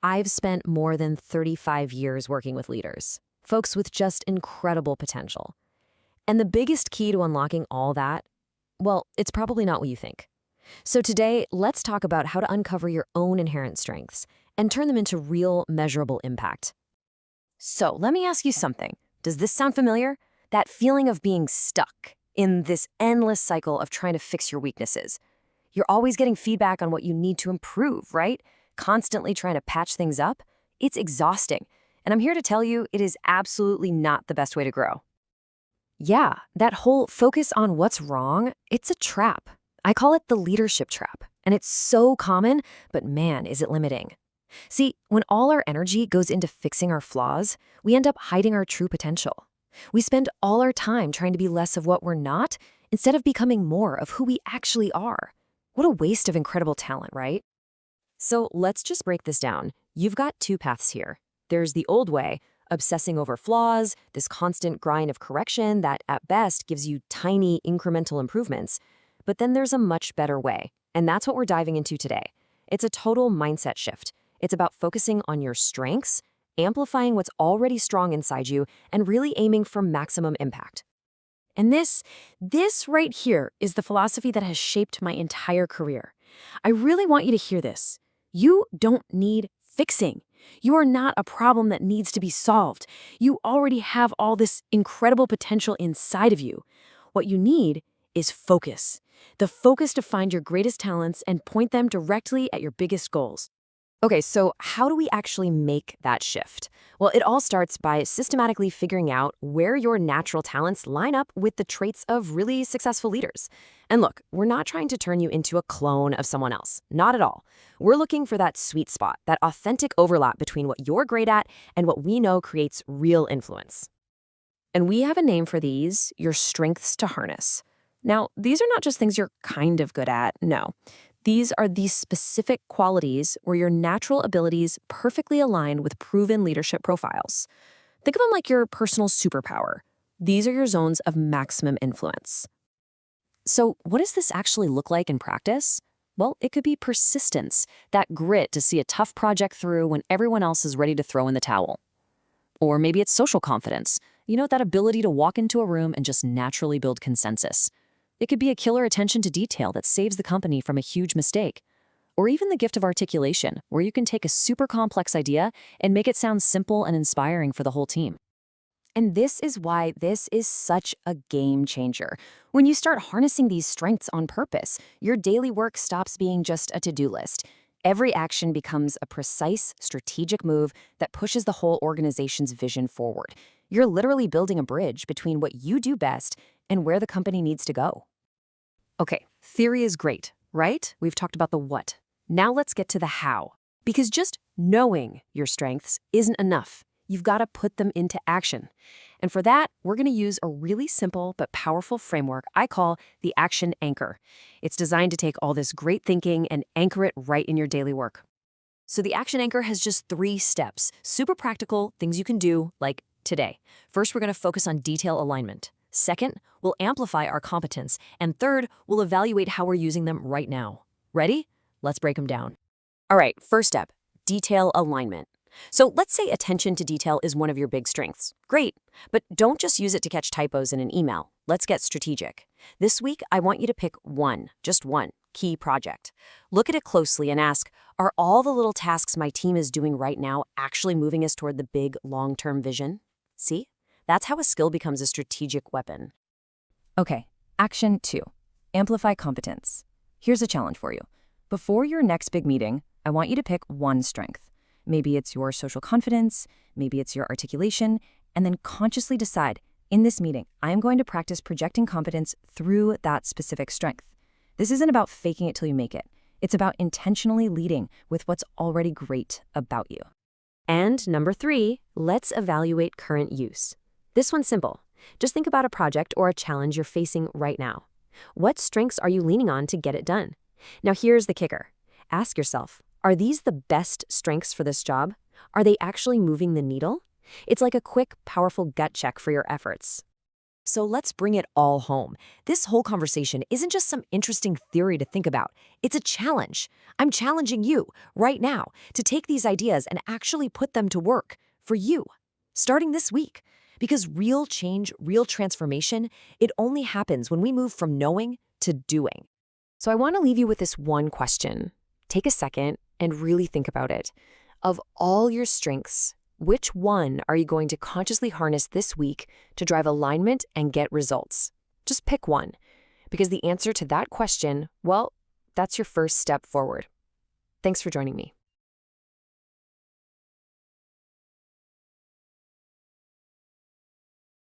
I've spent more than 35 years working with leaders, folks with just incredible potential. And the biggest key to unlocking all that, well, it's probably not what you think. So today, let's talk about how to uncover your own inherent strengths and turn them into real, measurable impact. So let me ask you something. Does this sound familiar? That feeling of being stuck in this endless cycle of trying to fix your weaknesses. You're always getting feedback on what you need to improve, right? Constantly trying to patch things up. It's exhausting. And I'm here to tell you it is absolutely not the best way to grow. Yeah, that whole focus on what's wrong, it's a trap. I call it the leadership trap. And it's so common, but man, is it limiting. See, when all our energy goes into fixing our flaws, we end up hiding our true potential. We spend all our time trying to be less of what we're not instead of becoming more of who we actually are. What a waste of incredible talent, right? So let's just break this down. You've got two paths here. There's the old way, obsessing over flaws, this constant grind of correction that at best gives you tiny incremental improvements. But then there's a much better way, and that's what we're diving into today. It's a total mindset shift. It's about focusing on your strengths, amplifying what's already strong inside you, and really aiming for maximum impact. And this right here is the philosophy that has shaped my entire career. I really want you to hear this. You don't need fixing. You are not a problem that needs to be solved. You already have all this incredible potential inside of you. What you need is focus. The focus to find your greatest talents and point them directly at your biggest goals. Okay, so how do we actually make that shift? Well, it all starts by systematically figuring out where your natural talents line up with the traits of really successful leaders. And look, we're not trying to turn you into a clone of someone else. Not at all. We're looking for that sweet spot, that authentic overlap between what you're great at and what we know creates real influence. And we have a name for these, your strengths to harness. Now, these are not just things you're kind of good at, no. These are the specific qualities where your natural abilities perfectly align with proven leadership profiles. Think of them like your personal superpower. These are your zones of maximum influence. So what does this actually look like in practice? Well, it could be persistence, that grit to see a tough project through when everyone else is ready to throw in the towel. Or maybe it's social confidence, that ability to walk into a room and just naturally build consensus. It could be a killer attention to detail that saves the company from a huge mistake. Or even the gift of articulation, where you can take a super complex idea and make it sound simple and inspiring for the whole team. And this is why this is such a game changer. When you start harnessing these strengths on purpose, your daily work stops being just a to-do list. Every action becomes a precise, strategic move that pushes the whole organization's vision forward. You're literally building a bridge between what you do best and where the company needs to go. Okay, theory is great, right? We've talked about the what. Now let's get to the how. Because just knowing your strengths isn't enough. You've got to put them into action. And for that, we're going to use a really simple but powerful framework I call the action anchor. It's designed to take all this great thinking and anchor it right in your daily work. So the action anchor has just 3 steps, super practical things you can do, like today. First, we're going to focus on detail alignment. Second, we'll amplify our competence. And third, we'll evaluate how we're using them right now. Ready? Let's break them down. All right, first step, detail alignment. So let's say attention to detail is one of your big strengths. Great, but don't just use it to catch typos in an email. Let's get strategic. This week, I want you to pick just one, key project. Look at it closely and ask, are all the little tasks my team is doing right now actually moving us toward the big long-term vision? See? That's how a skill becomes a strategic weapon. Okay, action 2. Amplify competence. Here's a challenge for you. Before your next big meeting, I want you to pick one strength. Maybe it's your social confidence, maybe it's your articulation, and then consciously decide, in this meeting, I am going to practice projecting competence through that specific strength. This isn't about faking it till you make it. It's about intentionally leading with what's already great about you. And number 3, let's evaluate current use. This one's simple. Just think about a project or a challenge you're facing right now. What strengths are you leaning on to get it done? Now here's the kicker. Ask yourself, are these the best strengths for this job? Are they actually moving the needle? It's like a quick, powerful gut check for your efforts. So let's bring it all home. This whole conversation isn't just some interesting theory to think about. It's a challenge. I'm challenging you right now to take these ideas and actually put them to work for you, starting this week. Because real change, real transformation, it only happens when we move from knowing to doing. So I want to leave you with this one question. Take a second and really think about it. Of all your strengths, which one are you going to consciously harness this week to drive alignment and get results? Just pick one, because the answer to that question, well, that's your first step forward. Thanks for joining me.